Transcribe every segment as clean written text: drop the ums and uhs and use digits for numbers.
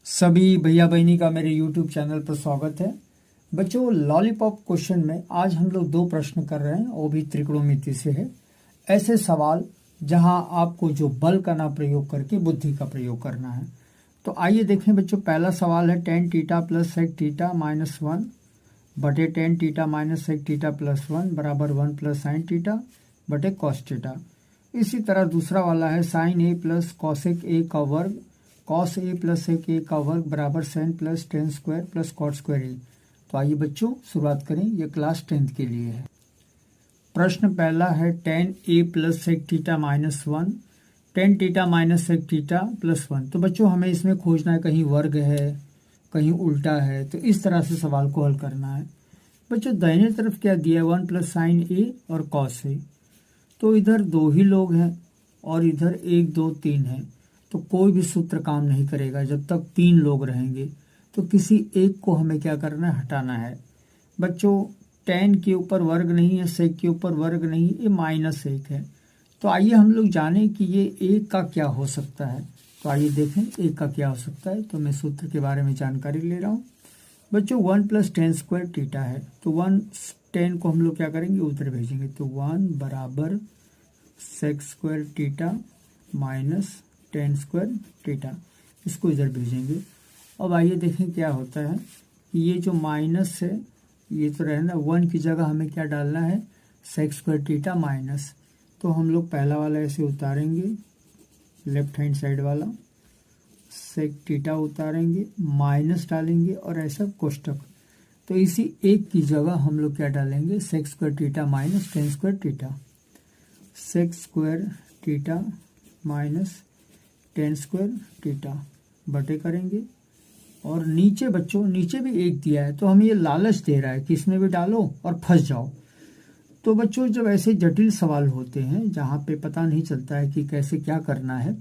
सभी भैया बहनी का मेरे YouTube चैनल पर स्वागत है। बच्चों, लॉलीपॉप क्वेश्चन में आज हम लोग दो प्रश्न कर रहे हैं, वो भी त्रिकोणमिति से है। ऐसे सवाल जहां आपको जो बल का ना प्रयोग करके बुद्धि का प्रयोग करना है। तो आइए देखें बच्चों, पहला सवाल है tan theta plus sec theta minus 1 बटे tan theta minus sec theta plus 1 बराबर 1 प्लस sin थीटा बटे cos थीटा। इसी तरह दूसरा वाला है sin a plus cosec a का वर्ग cos a plus sec a का वर्ग बराबर sin plus tan square plus cot square a। तो आइए बच्चों शुरुआत करें, ये क्लास 10th के लिए है। प्रश्न पहला है tan a plus sec theta minus 1 tan theta minus sec theta plus 1। तो बच्चों हमें इसमें खोजना है, कहीं वर्ग है कहीं उल्टा है, तो इस तरह से सवाल को हल करना है। बच्चों दाहिने तरफ क्या दिया है, 1 प्लस साइन a और cos a। तो इधर दो ही लोग हैं और इधर 1 2 3 है, तो कोई भी सूत्र काम नहीं करेगा जब तक 3 लोग रहेंगे। तो किसी एक को हमें क्या करना है, हटाना है। बच्चों tan के ऊपर वर्ग नहीं है, sec के ऊपर वर्ग नहीं, ये -1 है। तो आइए हम लोग जानें कि ये 1 का क्या हो सकता है। तो आइए देखें 1 का क्या हो सकता है। तो मैं सूत्र के बारे में जानकारी ले रहा हूँ। बच्चों 1 प्लस tan स्क्वायर थीटा है, तो 1 tan को हम लोग क्या करेंगे, उधर भेजेंगे। तो 1 बराबर sec square theta minus tan square theta, इसको इधर भेजेंगे। अब आइए देखें क्या होता है। ये जो माइनस है ये तो रहना, 1 की जगह हमें क्या डालना है, sec स्क्वायर थीटा माइनस। तो हम लोग पहला वाला ऐसे उतारेंगे, लेफ्ट हैंड साइड वाला sec थीटा उतारेंगे, माइनस डालेंगे और ऐसा कोष्टक। तो इसी 1 की जगह हम लोग क्या डालेंगे, sec square theta minus tan square theta. sec square theta minus tan square theta बटे करेंगे। और नीचे बच्चों, नीचे भी 1 दिया है, तो हमें ये लालच दे रहा है कि इसमें भी डालो और फंस जाओ। तो बच्चों जब ऐसे जटिल सवाल होते हैं जहाँ पे पता नहीं चलता है कि कैसे क्या करना है,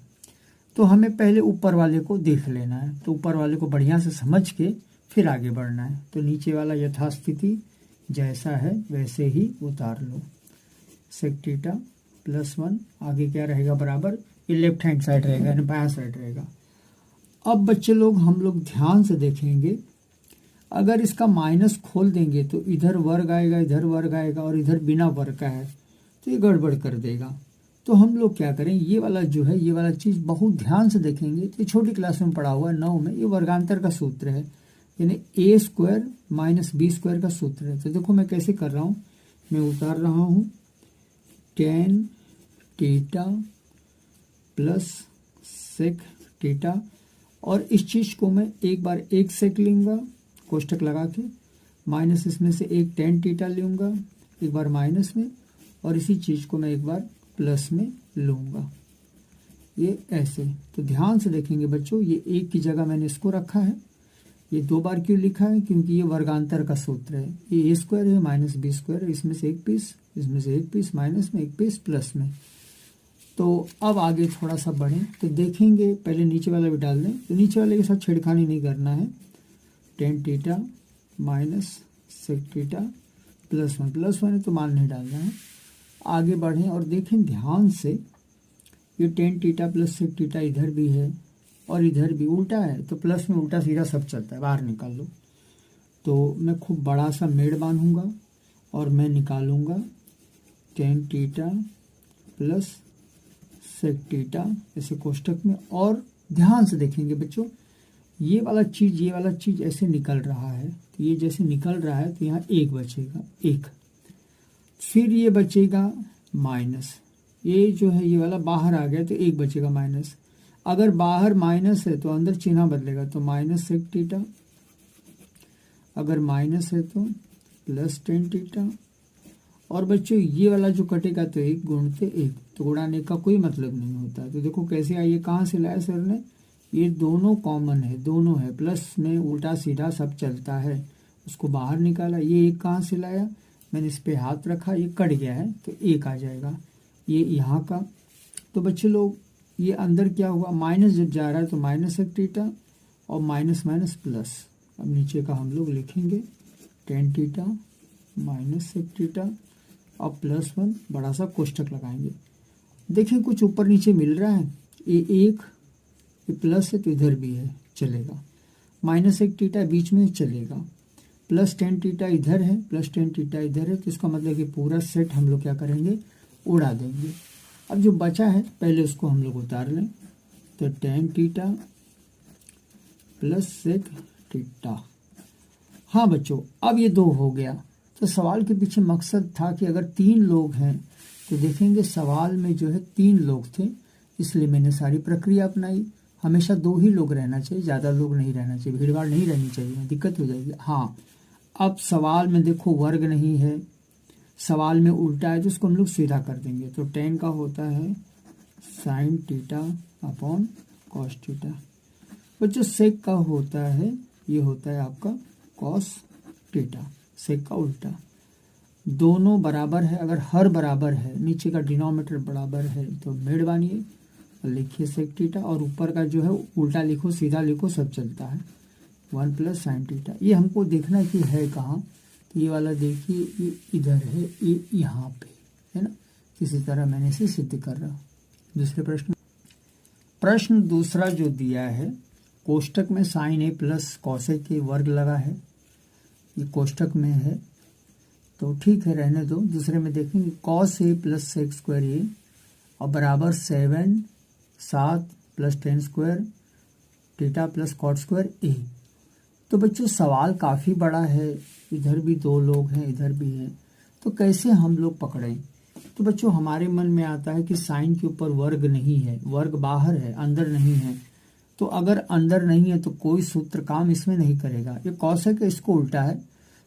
तो हमें पहले ऊपर वाले को देख लेना है। तो ऊपर वाले को बढ़िया से समझ के फिर आगे बढ़ना है। तो नीचे वाला यथास्थिति जैसा है वैसे ही उतार लो। sec थीटा प्लस 1, आगे क्या रहेगा बराबर, ये लेफ्ट हैंड साइड रहेगा यानी बायां साइड रहेगा। अब बच्चे लोग हम लोग ध्यान से देखेंगे, अगर इसका माइनस खोल देंगे तो इधर वर्ग आएगा, इधर वर्ग आएगा और इधर बिना वर्ग का है, तो ये गड़बड़ कर देगा। तो हम लोग क्या करें, ये वाला जो है, ये वाला चीज़ बहुत ध्यान से देखेंगे। तो छोटी क्लास में पढ़ा हुआ है 9 में, ये वर्गांतर का सूत्र है, यानी a square minus b square का सूत्र है। तो देखो मैं कैसे कर रहा हूँ, मैं उतार रहा हूँ tan theta plus sec theta, और इस चीज़ को मैं एक बार 1 sec लूँगा कोष्टक लगा के, माइनस इसमें से 1 tan थीटा लूँगा एक बार माइनस में, और इसी चीज़ को मैं एक बार प्लस में लूँगा, ये ऐसे। तो ध्यान से देखेंगे बच्चों, ये 1 की जगह मैंने इसको रखा है। ये 2 बार क्यों लिखा है, क्योंकि ये वर्गांतर का सूत्र है। ये a स्क्वायर है माइनस b स्क्वायर है, इसमें से 1 पीस, इसमें से 1 पीस माइनस में, 1 पीस प्लस में। तो अब आगे थोड़ा सा बढ़ें तो देखेंगे, पहले नीचे वाला भी डाल दें। तो नीचे वाले के साथ छेड़खानी नहीं करना है। tan theta minus sec theta plus 1 है तो मान नहीं डालना है। आगे बढ़ें और देखें ध्यान से, ये tan theta plus sec theta इधर भी है और इधर भी उल्टा है, तो प्लस में उल्टा सीधा सब चलता है, बाहर निकाल लो। तो मैं खूब बड़ा सा मेड़ बांधूंगा और मैं निकालूंगा tan theta plus sec theta ऐसे कोष्टक में। और ध्यान से देखेंगे बच्चों, ये वाला चीज़ ऐसे निकल रहा है, तो ये जैसे निकल रहा है तो यहाँ 1 बचेगा, 1। फिर ये बचेगा माइनस, ये जो है ये वाला बाहर आ गया तो 1 बचेगा माइनस। अगर बाहर माइनस है तो अंदर चिन्ह बदलेगा, तो माइनस sec थीटा, अगर माइनस है तो प्लस tan थीटा। और बच्चों ये वाला जो कटेगा तो 1 गुणते 1, तो उड़ाने का कोई मतलब नहीं होता। तो देखो कैसे आइए, कहाँ से लाया सर ने, ये दोनों कॉमन है, दोनों है, प्लस में उल्टा सीधा सब चलता है, उसको बाहर निकाला। ये 1 कहाँ से लाया, मैंने इस पे हाथ रखा, ये कट गया है तो 1 आ जाएगा, ये यहाँ का। तो बच्चे लोग ये अंदर क्या हुआ, माइनस जब जा रहा है तो माइनस sec थीटा और माइनस माइनस प्लस। अब नीचे का हम लोग लिखेंगे tan theta minus sec theta और प्लस 1 बड़ा सा कोष्टक लगाएंगे। देखें कुछ ऊपर नीचे मिल रहा है, ये 1, ये प्लस है तो इधर भी है, चलेगा। माइनस 1 थीटा बीच में चलेगा, प्लस 10 थीटा इधर है, प्लस 10 थीटा इधर है, तो इसका मतलब कि पूरा सेट हम लोग क्या करेंगे, उड़ा देंगे। अब जो बचा है पहले उसको हम लोग उतार लें, तो 10 थीटा प्लस सेक थीटा। हाँ बच्चों, अब ये 2 हो गया। तो सवाल के पीछे मकसद था कि अगर 3 लोग हैं तो देखेंगे सवाल में जो है 3 लोग थे, इसलिए मैंने सारी प्रक्रिया अपनाई। हमेशा 2 ही लोग रहना चाहिए, ज़्यादा लोग नहीं रहना चाहिए, भीड़ भाड़ नहीं रहनी चाहिए, दिक्कत हो जाएगी। हाँ, अब सवाल में देखो वर्ग नहीं है, सवाल में उल्टा है, तो उसको हम लोग सीधा कर देंगे। तो 10 का होता है sine theta upon cos theta. बच्चों सेक का होता है, ये होता है आपका कॉस थीटा, सेक का उल्टा। दोनों बराबर है, अगर हर बराबर है, नीचे का डिनोमिनेटर बराबर है, तो मेड़ लिखिए सेक थीटा, और ऊपर का जो है उल्टा लिखो, सीधा लिखो, सब चलता है। 1 प्लस साइन थीटा। ये हमको देखना है कि है कहाँ, तो ये वाला देखिए, ये इधर है, ये यहाँ पे है ना। किसी तरह मैंने इसे सिद्ध कर रहा हूँ। दूसरे प्रश्न दूसरा जो दिया है, कोष्टक में साइन ए प्लस कॉसेक के वर्ग लगा है, ये कोष्टक में है तो ठीक है, रहने दो। दूसरे में देखेंगे cos A plus sec square A और बराबर 7 plus 10 square theta plus cot square A. तो बच्चों सवाल काफ़ी बड़ा है, इधर भी 2 लोग हैं, इधर भी हैं, तो कैसे हम लोग पकड़ें। तो बच्चों हमारे मन में आता है कि साइन के ऊपर वर्ग नहीं है, वर्ग बाहर है, अंदर नहीं है। तो अगर अंदर नहीं है तो कोई सूत्र काम इसमें नहीं करेगा। ये कॉसेक है, इसको उल्टा है,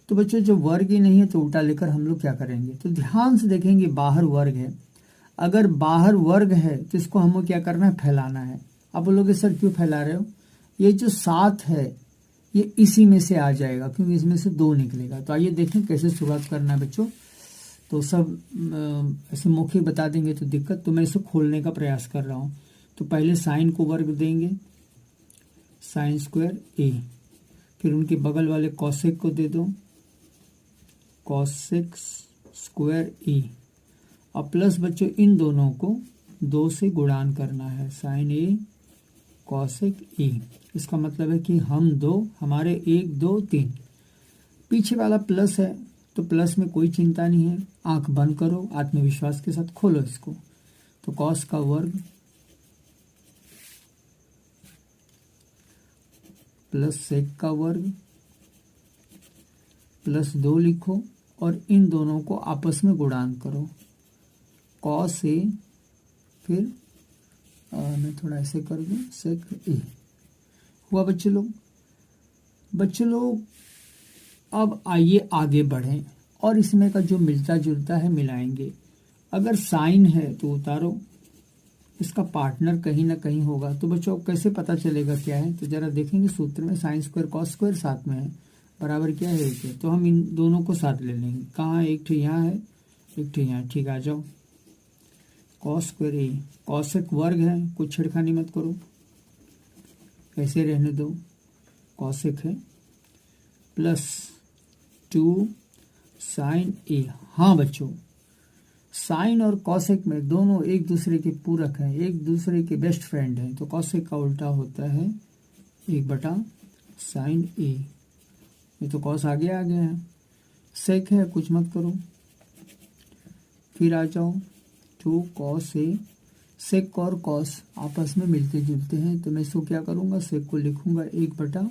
तो बच्चों जो वर्ग ही नहीं है तो उल्टा लेकर हम लोग क्या करेंगे। तो ध्यान से देखेंगे, बाहर वर्ग है, अगर बाहर वर्ग है तो इसको हमको क्या करना है, फैलाना है। आप बोलोगे सर क्यों फैला रहे हो, ये जो 7 है ये इसी में से आ जाएगा, क्योंकि इसमें से 2 निकलेगा। तो आइए देखें कैसे शुरुआत करना है बच्चों। तो सब ऐसे मौखिक बता देंगे तो दिक्कत, तो मैं इसे खोलने का प्रयास कर रहा हूँ। तो पहले साइन को वर्ग देंगे, साइन स्क्वायर ए, फिर उनके बगल वाले कॉसेक को दे दो, कॉसेक स्क्वायर ए, और प्लस बच्चों इन दोनों को 2 से गुणान करना है, साइन ए कॉसेक ए। इसका मतलब है कि हम 2, हमारे 1 2 3, पीछे वाला प्लस है तो प्लस में कोई चिंता नहीं है, आंख बंद करो, आत्मविश्वास के साथ खोलो इसको। तो कॉस का वर्ग प्लस सेक का वर्ग प्लस 2 लिखो, और इन दोनों को आपस में गुणान करो, कॉस ए, फिर मैं थोड़ा ऐसे कर दूं, सेक ए। हुआ बच्चे लोग अब आइए आगे बढ़ें और इसमें का जो मिलता जुलता है मिलाएंगे। अगर साइन है तो उतारो, इसका पार्टनर कहीं ना कहीं होगा। तो बच्चों कैसे पता चलेगा क्या है, तो जरा देखेंगे सूत्र में साइन स्क्वायर कॉस स्क्वायर साथ में है, बराबर क्या है 1 है, तो हम इन दोनों को साथ ले लेंगे। कहाँ, एक ठे यहाँ है, एक ठे यहाँ, ठीक, आ जाओ। कॉस स्क्वायर ए, कॉसेक वर्ग है, कुछ छिड़खानी मत करो, ऐसे रहने दो, कॉसेक है, प्लस 2 साइन ए। हाँ बच्चों, साइन और कॉसेक में दोनों एक दूसरे के पूरक हैं, एक दूसरे के बेस्ट फ्रेंड हैं। तो कॉसेक का उल्टा होता है 1 साइन ए। ये तो कॉस आगे आ गया है, सेक है, कुछ मत करो, फिर आ जाओ 2 कॉस ए। सेक और कॉस आपस में मिलते जुलते हैं, तो मैं इसको क्या करूँगा, सेक को लिखूँगा 1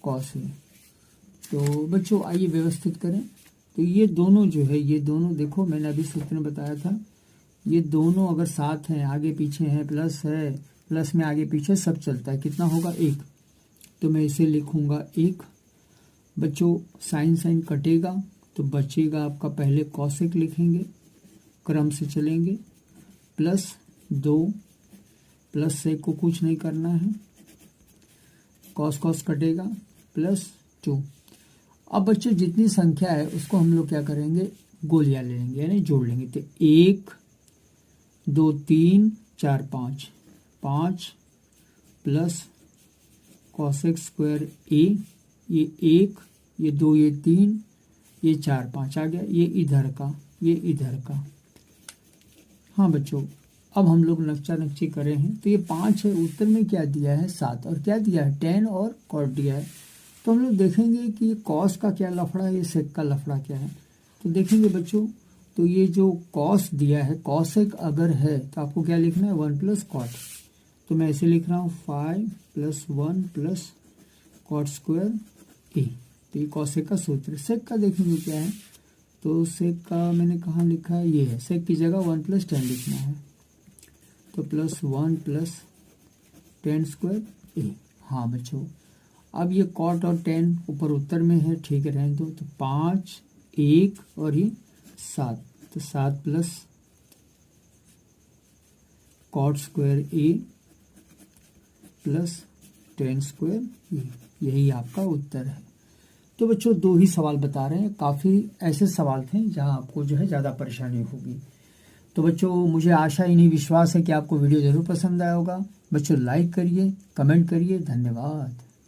कॉस ए। तो बच्चों आइए व्यवस्थित करें। तो ये दोनों जो है, ये दोनों देखो, मैंने अभी सूत्र में बताया था, ये दोनों अगर साथ हैं, आगे पीछे हैं, प्लस है, प्लस में आगे पीछे सब चलता है, कितना होगा 1। तो मैं इसे लिखूँगा 1। बच्चों साइन साइन कटेगा तो बचेगा आपका, पहले कॉसेक लिखेंगे, क्रम से चलेंगे, प्लस 2, प्लस सेक को कुछ नहीं करना है, कॉस कॉस कटेगा, प्लस 2। अब बच्चों जितनी संख्या है उसको हम लोग क्या करेंगे, गोलियां ले लेंगे, यानी जोड़ लेंगे। तो 1 2 3 4 5 प्लस कॉसेक स्क्वायर ए, ये 1, ये 2, ये 3, ये 4 5 आ गया, ये इधर का, ये इधर का। हाँ बच्चों, अब हम लोग नक्शा नक्शी करे हैं तो ये 5 है, उत्तर में क्या दिया है 7, और क्या दिया है 10 और कॉट दिया है। तो हम लोग देखेंगे कि कॉस का क्या लफड़ा है, ये सेक का लफड़ा क्या है। तो देखेंगे बच्चों, तो ये जो कॉस दिया है, कॉसेक अगर है तो आपको क्या लिखना है 1 प्लस कॉट। तो मैं ऐसे लिख रहा हूँ 5 plus 1 plus cot square A. तो ये कॉसेक का सूत्र है। सेक का देखेंगे क्या है, तो सेक का मैंने कहाँ लिखा है, ये है। सेक की जगह 1 प्लस 10 लिखना है, तो प्लस 1 प्लस 10 स्क्वायर ए। हाँ बच्चों, अब ये कॉट और 10 ऊपर उत्तर में है, ठीक है रहने दो। तो 5 1 और ये 7, तो 7 प्लस कॉट स्क्वायर ए प्लस 10 स्क्वायर ए, यही आपका उत्तर है। तो बच्चों 2 ही सवाल बता रहे हैं, काफ़ी ऐसे सवाल थे जहां आपको जो है ज़्यादा परेशानी होगी। तो बच्चों मुझे आशा ही नहीं विश्वास है कि आपको वीडियो ज़रूर पसंद आया होगा। बच्चों लाइक करिए, कमेंट करिए, धन्यवाद।